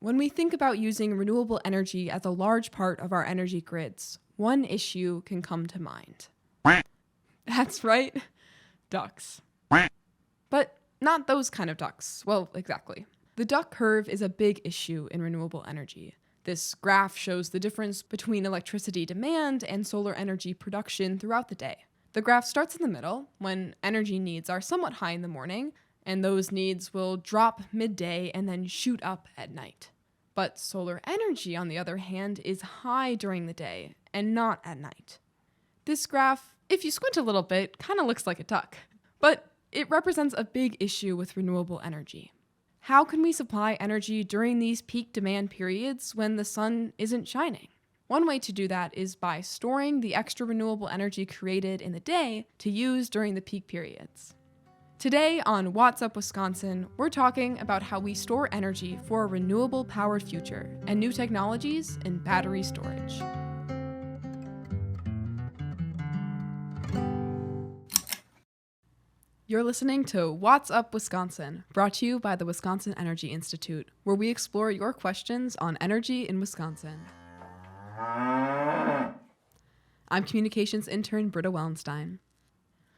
When we think about using renewable energy as a large part of our energy grids, one issue can come to mind. That's right, ducks. But not those kind of ducks. Well, exactly. The duck curve is a big issue in renewable energy. This graph shows the difference between electricity demand and solar energy production throughout the day. The graph starts in the middle, when energy needs are somewhat high in the morning, and those needs will drop midday and then shoot up at night. But solar energy, on the other hand, is high during the day and not at night. This graph, if you squint a little bit, kind of looks like a duck. But it represents a big issue with renewable energy. How can we supply energy during these peak demand periods when the sun isn't shining? One way to do that is by storing the extra renewable energy created in the day to use during the peak periods. Today on What's Up Wisconsin, we're talking about how we store energy for a renewable powered future and new technologies in battery storage. You're listening to What's Up Wisconsin, brought to you by the Wisconsin Energy Institute, where we explore your questions on energy in Wisconsin. I'm communications intern Britta Wellenstein.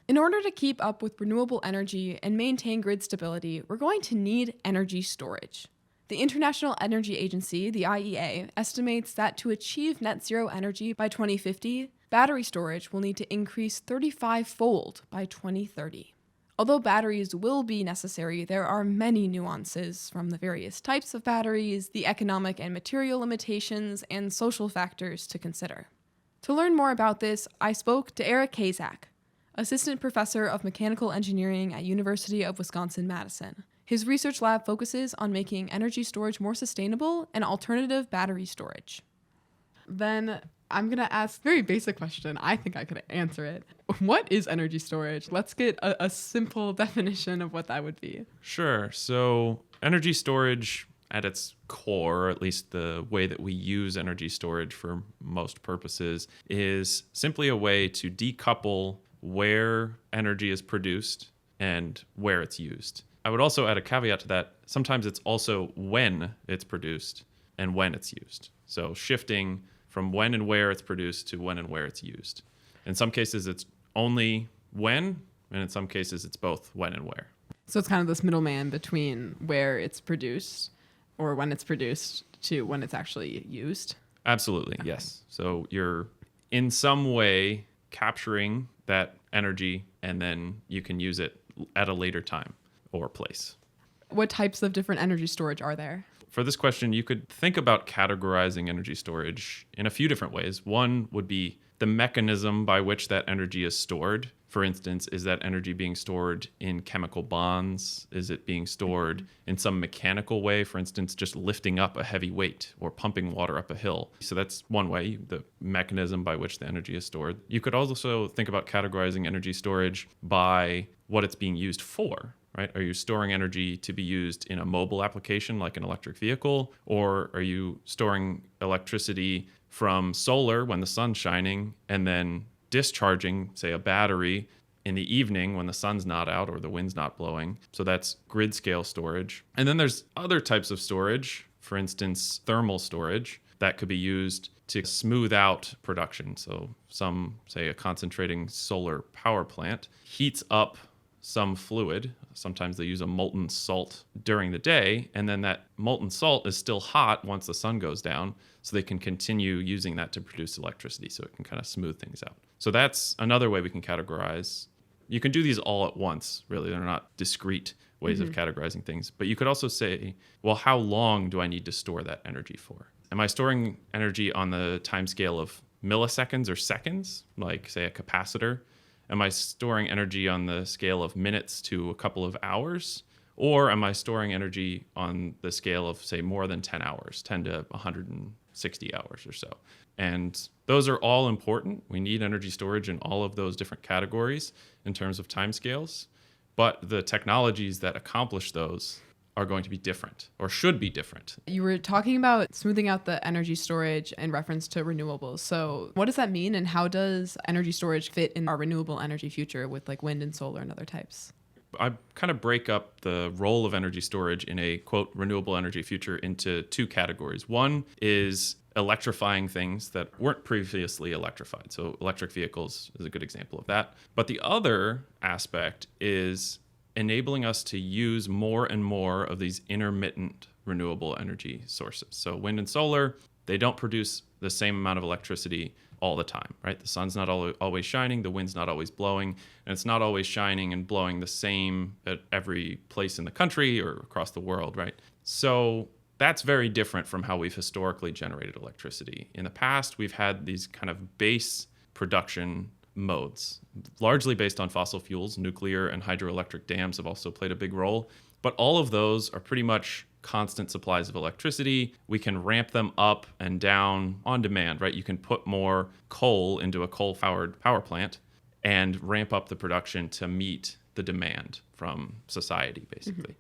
In order to keep up with renewable energy and maintain grid stability, we're going to need energy storage. The International Energy Agency, the IEA, estimates that to achieve net zero energy by 2050, battery storage will need to increase 35-fold by 2030. Although batteries will be necessary, there are many nuances from the various types of batteries, the economic and material limitations, and social factors to consider. To learn more about this, I spoke to Eric Kazayk, assistant professor of mechanical engineering at University of Wisconsin-Madison. His research lab focuses on making energy storage more sustainable and alternative battery storage. Then I'm going to ask a very basic question. I think I could answer it. What is energy storage? Let's get a simple definition of what that would be. Sure. So energy storage at its core, or at least the way that we use energy storage for most purposes, is simply a way to decouple where energy is produced and where it's used. I would also add a caveat to that. Sometimes it's also when it's produced and when it's used. So shifting from when and where it's produced to when and where it's used. In some cases, it's only when, and in some cases, it's both when and where. So it's kind of this middleman between where it's produced or when it's produced to when it's actually used? Absolutely, okay. Yes. So you're in some way capturing that energy, and then you can use it at a later time or place. What types of different energy storage are there? For this question, you could think about categorizing energy storage in a few different ways. One would be the mechanism by which that energy is stored. For instance, is that energy being stored in chemical bonds? Is it being stored in some mechanical way? For instance, just lifting up a heavy weight or pumping water up a hill. So that's one way, the mechanism by which the energy is stored. You could also think about categorizing energy storage by what it's being used for. Right? Are you storing energy to be used in a mobile application like an electric vehicle? Or are you storing electricity from solar when the sun's shining and then discharging, say, a battery in the evening when the sun's not out or the wind's not blowing? So that's grid scale storage. And then there's other types of storage, for instance, thermal storage, that could be used to smooth out production. So some, say, a concentrating solar power plant heats up some fluid. Sometimes they use a molten salt during the day, and then that molten salt is still hot once the sun goes down, so they can continue using that to produce electricity, so it can kind of smooth things out. So that's another way we can categorize. You can do these all at once, really. They're not discrete ways of categorizing things. But you could also say, well, how long do I need to store that energy for? Am I storing energy on the time scale of milliseconds or seconds, like, say, a capacitor? Am I storing energy on the scale of minutes to a couple of hours? Or am I storing energy on the scale of, say, more than 10 hours, 10 to 160 hours or so? And those are all important. We need energy storage in all of those different categories in terms of timescales. But the technologies that accomplish those are going to be different or should be different. You were talking about smoothing out the energy storage in reference to renewables. So what does that mean, and how does energy storage fit in our renewable energy future with like wind and solar and other types? I kind of break up the role of energy storage in a, quote, renewable energy future into two categories. One is electrifying things that weren't previously electrified. So electric vehicles is a good example of that. But the other aspect is enabling us to use more and more of these intermittent renewable energy sources. So wind and solar, they don't produce the same amount of electricity all the time, right? The sun's not always shining, the wind's not always blowing, and it's not always shining and blowing the same at every place in the country or across the world, right? So that's very different from how we've historically generated electricity. In the past, we've had these kind of base production modes, largely based on fossil fuels. Nuclear and hydroelectric dams have also played a big role, but all of those are pretty much constant supplies of electricity. We can ramp them up and down on demand, right? You can put more coal into a coal-powered power plant and ramp up the production to meet the demand from society, basically.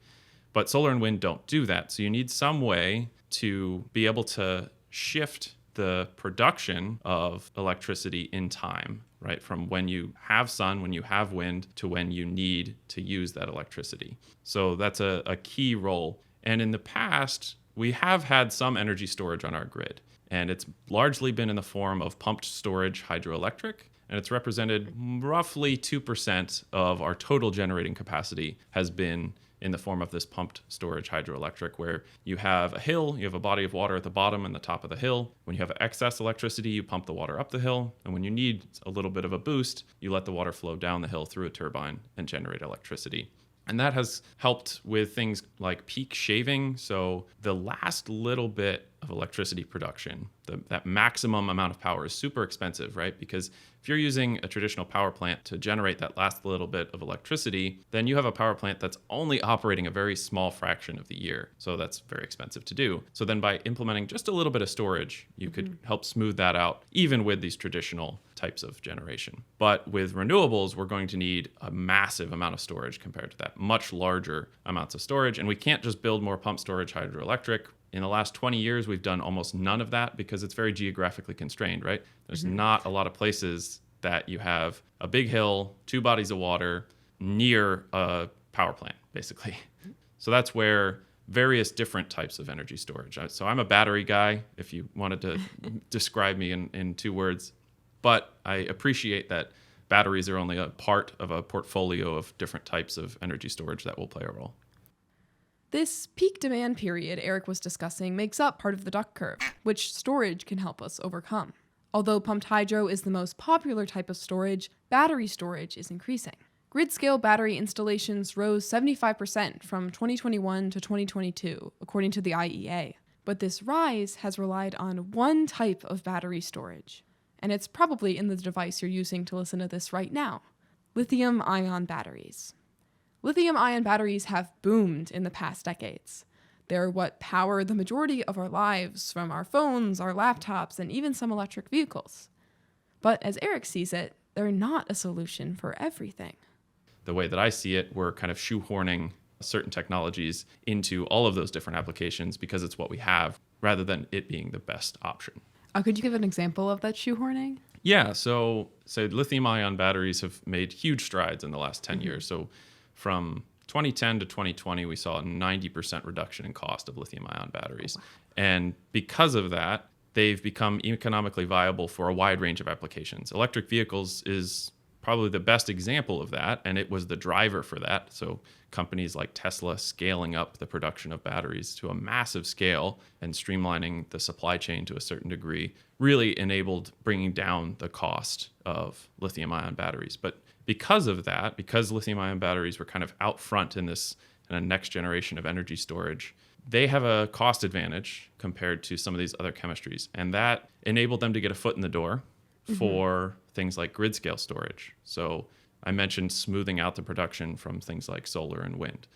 But solar and wind don't do that. So you need some way to be able to shift the production of electricity in time, right? From when you have sun, when you have wind, to when you need to use that electricity. So that's a key role. And in the past, we have had some energy storage on our grid. And it's largely been in the form of pumped storage hydroelectric. And it's represented roughly 2% of our total generating capacity has been in the form of this pumped storage hydroelectric, where you have a hill, you have a body of water at the bottom and the top of the hill. When you have excess electricity, you pump the water up the hill. And when you need a little bit of a boost, you let the water flow down the hill through a turbine and generate electricity. And that has helped with things like peak shaving. So the last little bit of electricity production, that maximum amount of power is super expensive, right? Because if you're using a traditional power plant to generate that last little bit of electricity, then you have a power plant that's only operating a very small fraction of the year. So that's very expensive to do. So then by implementing just a little bit of storage, you could help smooth that out, even with these traditional types of generation. But with renewables, we're going to need a massive amount of storage compared to that, much larger amounts of storage. And we can't just build more pump storage hydroelectric. In the last 20 years, we've done almost none of that because it's very geographically constrained, right? There's not a lot of places that you have a big hill, two bodies of water near a power plant, basically. So that's where various different types of energy storage. So I'm a battery guy, if you wanted to describe me in two words. But I appreciate that batteries are only a part of a portfolio of different types of energy storage that will play a role. This peak demand period Eric was discussing makes up part of the duck curve, which storage can help us overcome. Although pumped hydro is the most popular type of storage, battery storage is increasing. Grid-scale battery installations rose 75% from 2021 to 2022, according to the IEA. But this rise has relied on one type of battery storage, and it's probably in the device you're using to listen to this right now: lithium-ion batteries. Lithium-ion batteries have boomed in the past decades. They're what power the majority of our lives, from our phones, our laptops, and even some electric vehicles. But as Eric sees it, they're not a solution for everything. The way that I see it, we're kind of shoehorning certain technologies into all of those different applications because it's what we have, rather than it being the best option. Could you give an example of that shoehorning? Yeah, so lithium-ion batteries have made huge strides in the last 10 years. So from 2010 to 2020, we saw a 90% reduction in cost of lithium-ion batteries. And because of that, they've become economically viable for a wide range of applications. Electric vehicles is probably the best example of that, and it was the driver for that. So companies like Tesla scaling up the production of batteries to a massive scale and streamlining the supply chain to a certain degree really enabled bringing down the cost of lithium-ion batteries. But because of that, because lithium-ion batteries were kind of out front in this next generation of energy storage, they have a cost advantage compared to some of these other chemistries. And that enabled them to get a foot in the door for things like grid scale storage. So I mentioned smoothing out the production from things like solar and wind.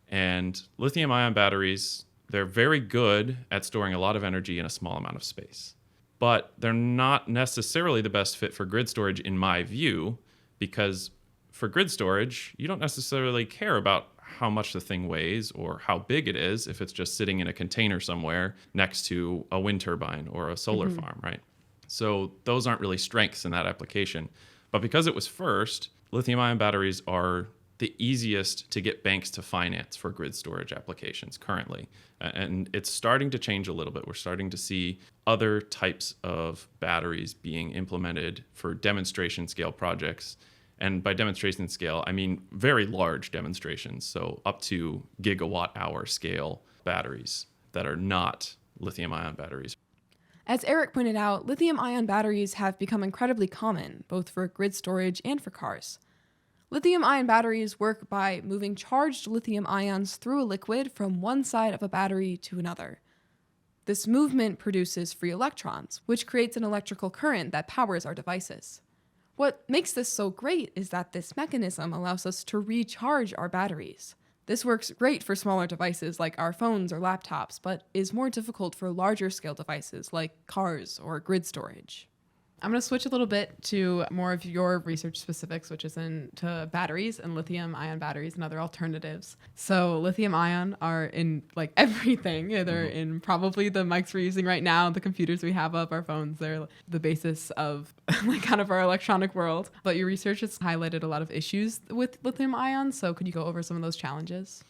And lithium-ion batteries, they're very good at storing a lot of energy in a small amount of space. But they're not necessarily the best fit for grid storage, in my view, because for grid storage, you don't necessarily care about how much the thing weighs or how big it is if it's just sitting in a container somewhere next to a wind turbine or a solar farm, right? So those aren't really strengths in that application. But because it was first, lithium-ion batteries are the easiest to get banks to finance for grid storage applications currently. And it's starting to change a little bit. We're starting to see other types of batteries being implemented for demonstration scale projects. And by demonstration scale, I mean very large demonstrations, so up to gigawatt hour scale batteries that are not lithium-ion batteries. As Eric pointed out, lithium-ion batteries have become incredibly common, both for grid storage and for cars. Lithium-ion batteries work by moving charged lithium ions through a liquid from one side of a battery to another. This movement produces free electrons, which creates an electrical current that powers our devices. What makes this so great is that this mechanism allows us to recharge our batteries. This works great for smaller devices like our phones or laptops, but is more difficult for larger scale devices like cars or grid storage. I'm going to switch a little bit to more of your research specifics, which is into batteries and lithium-ion batteries and other alternatives. So lithium-ion are in like everything. They're in probably the mics we're using right now, the computers we have up, our phones. They're the basis of like kind of our electronic world. But your research has highlighted a lot of issues with lithium-ion. So could you go over some of those challenges?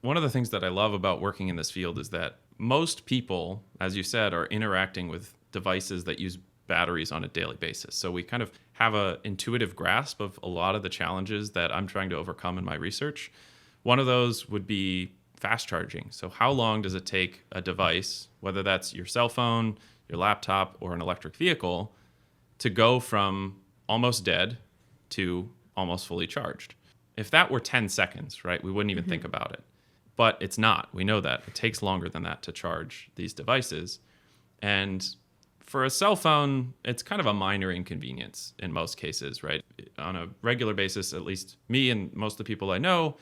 One of the things that I love about working in this field is that most people, as you said, are interacting with devices that use batteries on a daily basis. So we kind of have an intuitive grasp of a lot of the challenges that I'm trying to overcome in my research. One of those would be fast charging. So how long does it take a device, whether that's your cell phone, your laptop, or an electric vehicle, to go from almost dead to almost fully charged? If that were 10 seconds, right, we wouldn't even think about it. But it's not. We know that. It takes longer than that to charge these devices. And for a cell phone, it's kind of a minor inconvenience in most cases, right? On a regular basis, at least me and most of the people I know,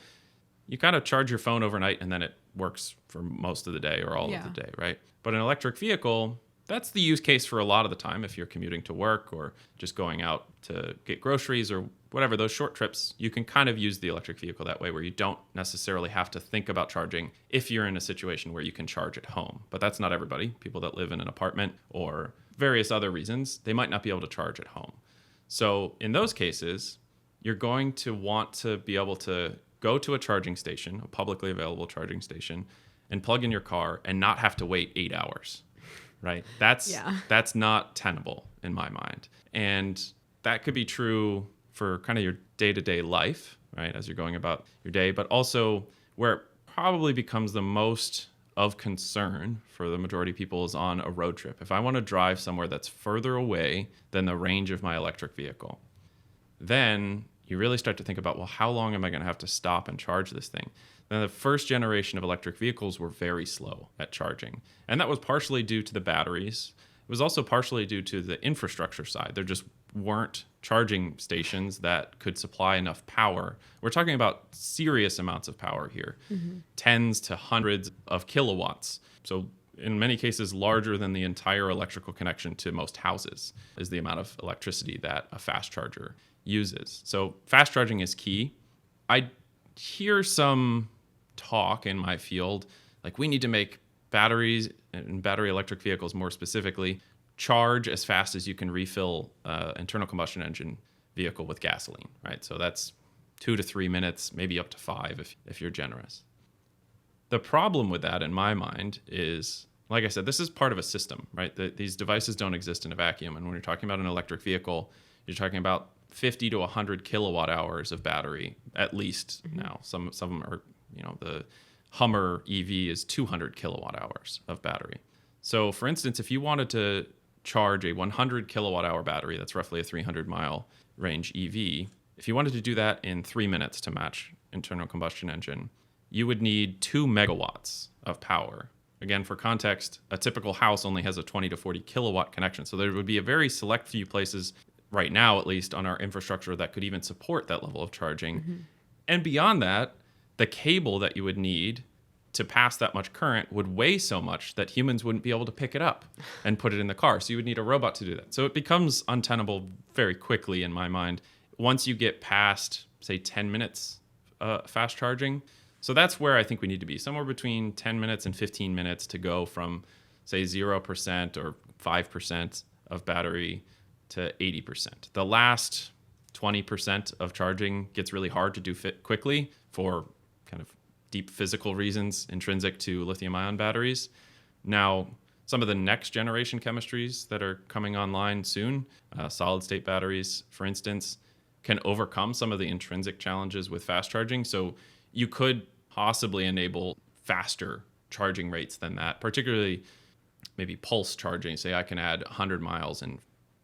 you kind of charge your phone overnight and then it works for most of the day or all of the day, right? But an electric vehicle, that's the use case for a lot of the time. If you're commuting to work or just going out to get groceries or whatever, those short trips, you can kind of use the electric vehicle that way where you don't necessarily have to think about charging if you're in a situation where you can charge at home. But that's not everybody. People that live in an apartment or various other reasons, they might not be able to charge at home. So in those cases, you're going to want to be able to go to a charging station, a publicly available charging station, and plug in your car and not have to wait 8 hours, right? That's not tenable in my mind. And that could be true for kind of your day-to-day life, right, as you're going about your day, but also where it probably becomes the most of concern for the majority of people is on a road trip. If I want to drive somewhere that's further away than the range of my electric vehicle, then you really start to think about, well, how long am I going to have to stop and charge this thing? Then the first generation of electric vehicles were very slow at charging. And that was partially due to the batteries. It was also partially due to the infrastructure side. There just weren't charging stations that could supply enough power. We're talking about serious amounts of power here, tens to hundreds of kilowatts. So in many cases, larger than the entire electrical connection to most houses is the amount of electricity that a fast charger uses. So fast charging is key. I hear some talk in my field, like we need to make batteries and battery electric vehicles more specifically charge as fast as you can refill internal combustion engine vehicle with gasoline, right? So that's 2 to 3 minutes, maybe up to 5 if you're generous. The problem with that in my mind is, like I said, this is part of a system, right? These devices don't exist in a vacuum. And when you're talking about an electric vehicle, you're talking about 50 to 100 kilowatt hours of battery, at least now. Some of them are, the Hummer EV is 200 kilowatt hours of battery. So for instance, if you wanted to charge a 100 kilowatt hour battery, that's roughly a 300 mile range EV, if you wanted to do that in 3 minutes to match internal combustion engine, you would need 2 megawatts of power. Again, for context, a typical house only has a 20 to 40 kilowatt connection. So there would be a very select few places right now, at least on our infrastructure, that could even support that level of charging. And beyond that, the cable that you would need to pass that much current would weigh so much that humans wouldn't be able to pick it up and put it in the car. So you would need a robot to do that. So it becomes untenable very quickly in my mind once you get past, say, 10 minutes fast charging. So that's where I think we need to be, somewhere between 10 minutes and 15 minutes to go from, say, 0% or 5% of battery to 80%. The last 20% of charging gets really hard to do fit quickly for kind of deep physical reasons intrinsic to lithium-ion batteries. Now, some of the next generation chemistries that are coming online soon, solid-state batteries, for instance, can overcome some of the intrinsic challenges with fast charging. So you could possibly enable faster charging rates than that, particularly maybe pulse charging. Say I can add 100 miles in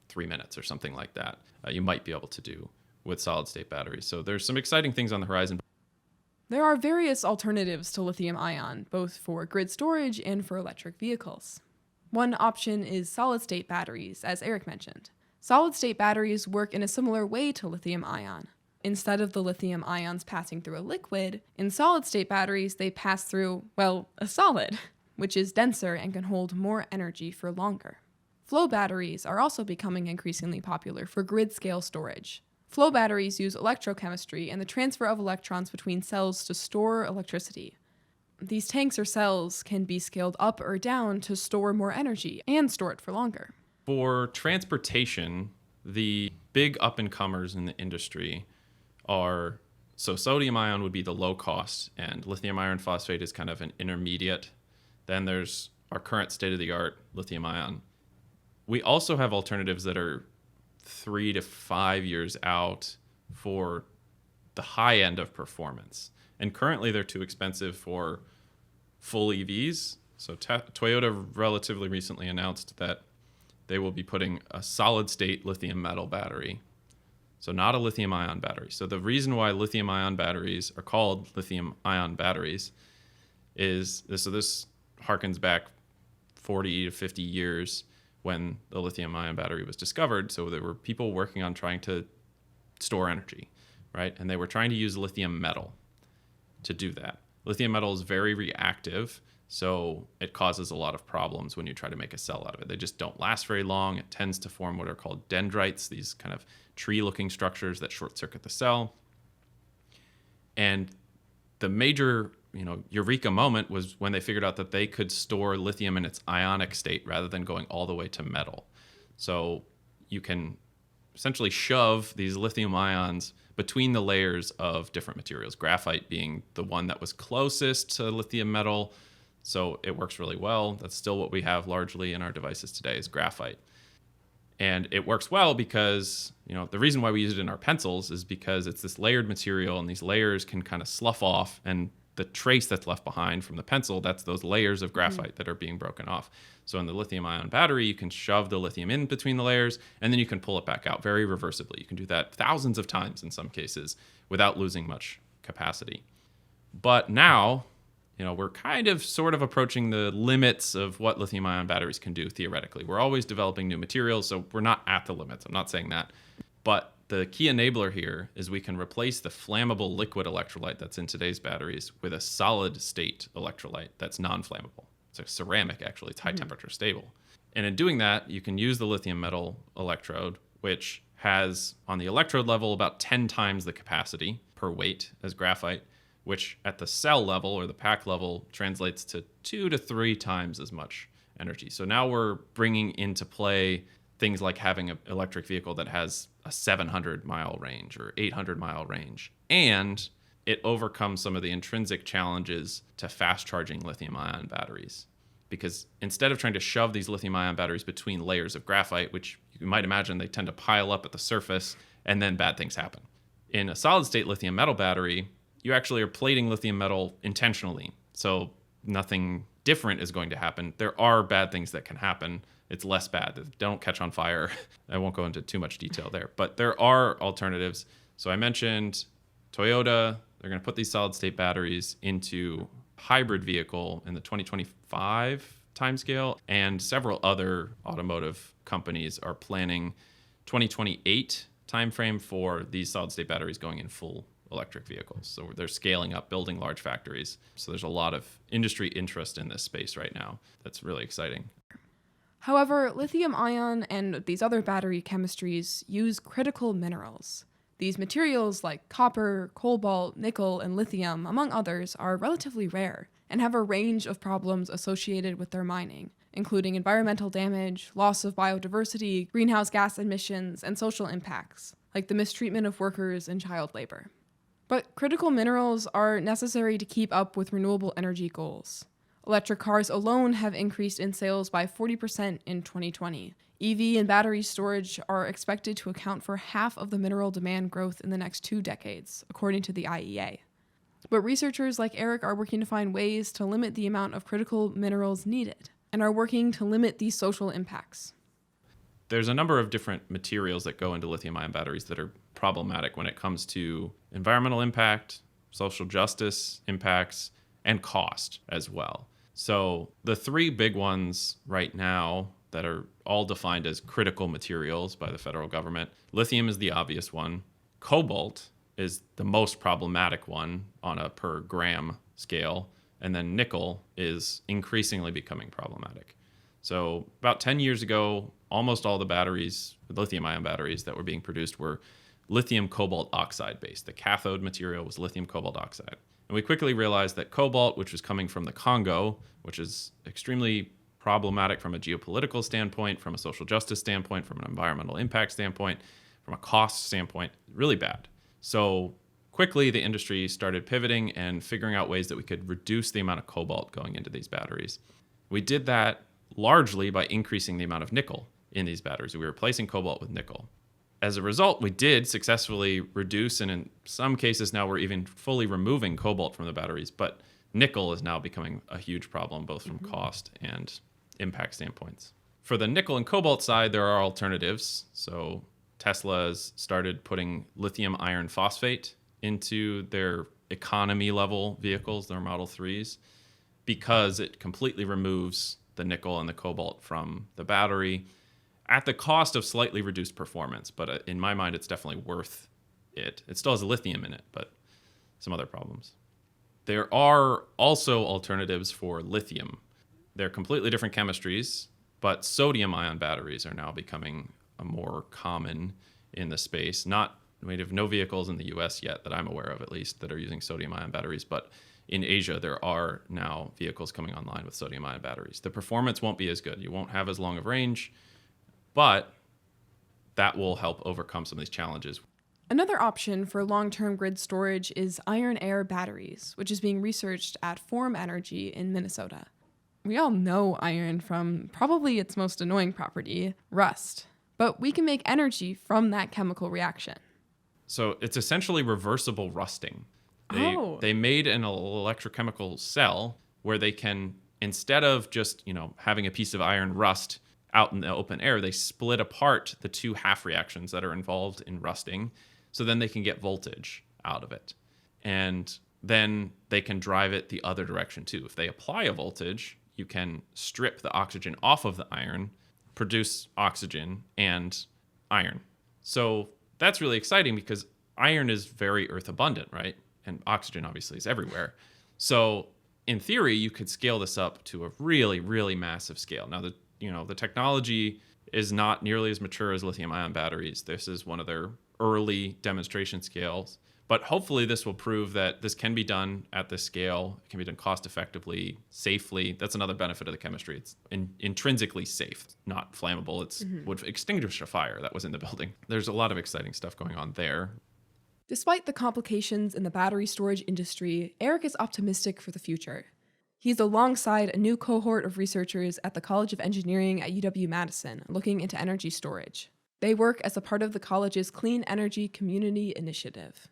3 minutes or something like that. You might be able to do with solid-state batteries. So there's some exciting things on the horizon. There are various alternatives to lithium-ion, both for grid storage and for electric vehicles. One option is solid-state batteries, as Eric mentioned. Solid-state batteries work in a similar way to lithium-ion. Instead of the lithium ions passing through a liquid, in solid-state batteries they pass through, well, a solid, which is denser and can hold more energy for longer. Flow batteries are also becoming increasingly popular for grid-scale storage. Flow batteries use electrochemistry and the transfer of electrons between cells to store electricity. These tanks or cells can be scaled up or down to store more energy and store it for longer. For transportation, the big up-and-comers in the industry are, so sodium ion would be the low cost, and lithium iron phosphate is kind of an intermediate. Then there's our current state-of-the-art lithium ion. We also have alternatives that are 3 to 5 years out for the high end of performance. And currently they're too expensive for full EVs. So Toyota relatively recently announced that they will be putting a solid state lithium metal battery. So not a lithium ion battery. So the reason why lithium ion batteries are called lithium ion batteries is this harkens back 40 to 50 years when the lithium ion battery was discovered. So there were people working on trying to store energy, right? And they were trying to use lithium metal to do that. Lithium metal is very reactive, so it causes a lot of problems when you try to make a cell out of it. They just don't last very long. It tends to form what are called dendrites, these kind of tree-looking structures that short-circuit the cell. And the major eureka moment was when they figured out that they could store lithium in its ionic state rather than going all the way to metal. So you can essentially shove these lithium ions between the layers of different materials, graphite being the one that was closest to lithium metal. So it works really well. That's still what we have largely in our devices today is graphite. And it works well because, the reason why we use it in our pencils is because it's this layered material, and these layers can kind of slough off, and the trace that's left behind from the pencil, that's those layers of graphite that are being broken off. So in the lithium ion battery, you can shove the lithium in between the layers, and then you can pull it back out very reversibly. You can do that thousands of times in some cases without losing much capacity. But now, we're kind of sort of approaching the limits of what lithium ion batteries can do theoretically. We're always developing new materials, so we're not at the limits. I'm not saying that. But the key enabler here is we can replace the flammable liquid electrolyte that's in today's batteries with a solid state electrolyte that's non-flammable. It's a ceramic, actually. It's high temperature stable. And in doing that, you can use the lithium metal electrode, which has on the electrode level about 10 times the capacity per weight as graphite, which at the cell level or the pack level translates to 2 to 3 times as much energy. So now we're bringing into play things like having an electric vehicle that has a 700-mile range or 800-mile range. And it overcomes some of the intrinsic challenges to fast-charging lithium-ion batteries. Because instead of trying to shove these lithium-ion batteries between layers of graphite, which you might imagine they tend to pile up at the surface, and then bad things happen. In a solid-state lithium metal battery, you actually are plating lithium metal intentionally. So nothing different is going to happen. There are bad things that can happen. It's less bad. They don't catch on fire. I won't go into too much detail there, but there are alternatives. So I mentioned Toyota, they're going to put these solid state batteries into hybrid vehicle in the 2025 timescale, and several other automotive companies are planning 2028 timeframe for these solid state batteries going in full electric vehicles. So they're scaling up, building large factories. So there's a lot of industry interest in this space right now. That's really exciting. However, lithium-ion and these other battery chemistries use critical minerals. These materials like copper, cobalt, nickel, and lithium, among others, are relatively rare and have a range of problems associated with their mining, including environmental damage, loss of biodiversity, greenhouse gas emissions, and social impacts. like the mistreatment of workers and child labor. But critical minerals are necessary to keep up with renewable energy goals. Electric cars alone have increased in sales by 40% in 2020. EV and battery storage are expected to account for half of the mineral demand growth in the next 2 decades, according to the IEA. But researchers like Eric are working to find ways to limit the amount of critical minerals needed, and are working to limit these social impacts. There's a number of different materials that go into lithium-ion batteries that are problematic when it comes to environmental impact, social justice impacts, and cost as well. So the 3 big ones right now that are all defined as critical materials by the federal government, lithium is the obvious one. Cobalt is the most problematic one on a per gram scale. And then nickel is increasingly becoming problematic. So about 10 years ago, almost all the batteries, lithium-ion batteries that were being produced were lithium cobalt oxide based. The cathode material was lithium cobalt oxide. And we quickly realized that cobalt, which was coming from the Congo, which is extremely problematic from a geopolitical standpoint, from a social justice standpoint, from an environmental impact standpoint, from a cost standpoint, really bad. So quickly, the industry started pivoting and figuring out ways that we could reduce the amount of cobalt going into these batteries. We did that largely by increasing the amount of nickel in these batteries. We were replacing cobalt with nickel. As a result, we did successfully reduce, and in some cases now we're even fully removing cobalt from the batteries, but nickel is now becoming a huge problem, both from cost and impact standpoints. For the nickel and cobalt side, there are alternatives. So Tesla has started putting lithium iron phosphate into their economy level vehicles, their Model 3s, because it completely removes the nickel and the cobalt from the battery at the cost of slightly reduced performance. But in my mind, it's definitely worth it. It still has lithium in it, but some other problems. There are also alternatives for lithium. They're completely different chemistries, but sodium-ion batteries are now becoming more common in the space. We have no vehicles in the US yet that I'm aware of, at least, that are using sodium-ion batteries, but in Asia, there are now vehicles coming online with sodium-ion batteries. The performance won't be as good. You won't have as long of range, but that will help overcome some of these challenges. Another option for long-term grid storage is iron-air batteries, which is being researched at Form Energy in Minnesota. We all know iron from probably its most annoying property, rust, but we can make energy from that chemical reaction. So it's essentially reversible rusting. They made an electrochemical cell where they can, instead of just, having a piece of iron rust out in the open air, they split apart the 2 half reactions that are involved in rusting, so then they can get voltage out of it. And then they can drive it the other direction too. If they apply a voltage, you can strip the oxygen off of the iron, produce oxygen and iron. So that's really exciting because iron is very earth abundant, right? And oxygen obviously is everywhere. So in theory, you could scale this up to a really, really massive scale. Now, the technology is not nearly as mature as lithium-ion batteries. This is one of their early demonstration scales. But hopefully this will prove that this can be done at this scale. It can be done cost effectively, safely. That's another benefit of the chemistry. It's intrinsically safe, not flammable. It would extinguish a fire that was in the building. There's a lot of exciting stuff going on there. Despite the complications in the battery storage industry, Eric is optimistic for the future. He's alongside a new cohort of researchers at the College of Engineering at UW-Madison looking into energy storage. They work as a part of the college's Clean Energy Community Initiative.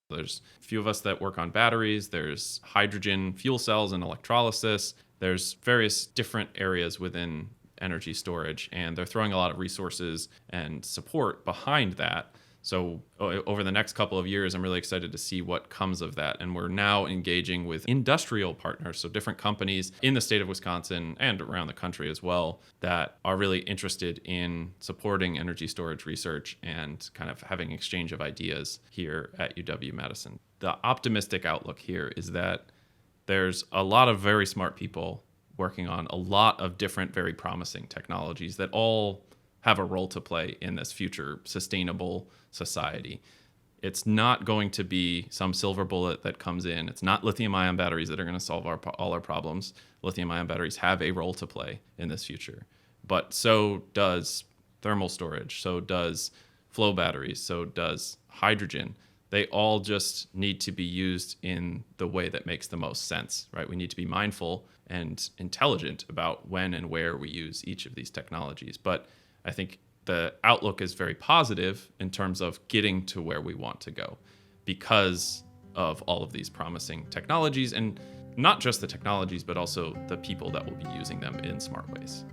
There's a few of us that work on batteries. There's hydrogen fuel cells and electrolysis. There's various different areas within energy storage, and they're throwing a lot of resources and support behind that. So over the next couple of years, I'm really excited to see what comes of that. And we're now engaging with industrial partners, so different companies in the state of Wisconsin and around the country as well, that are really interested in supporting energy storage research and kind of having exchange of ideas here at UW-Madison. The optimistic outlook here is that there's a lot of very smart people working on a lot of different, very promising technologies that all have a role to play in this future sustainable society. It's not going to be some silver bullet that comes in. It's not lithium-ion batteries that are going to solve all our problems. Lithium-ion batteries have a role to play in this future. But so does thermal storage. So does flow batteries, so does hydrogen. They all just need to be used in the way that makes the most sense, right? We need to be mindful and intelligent about when and where we use each of these technologies. But I think the outlook is very positive in terms of getting to where we want to go because of all of these promising technologies, and not just the technologies, but also the people that will be using them in smart ways.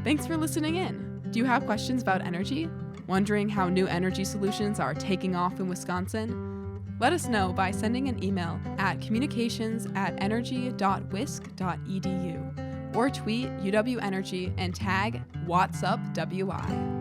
Thanks for listening in. Do you have questions about energy? Wondering how new energy solutions are taking off in Wisconsin? Let us know by sending an email at communications@energy.wisc.edu or tweet UW Energy and tag WhatsUpWI.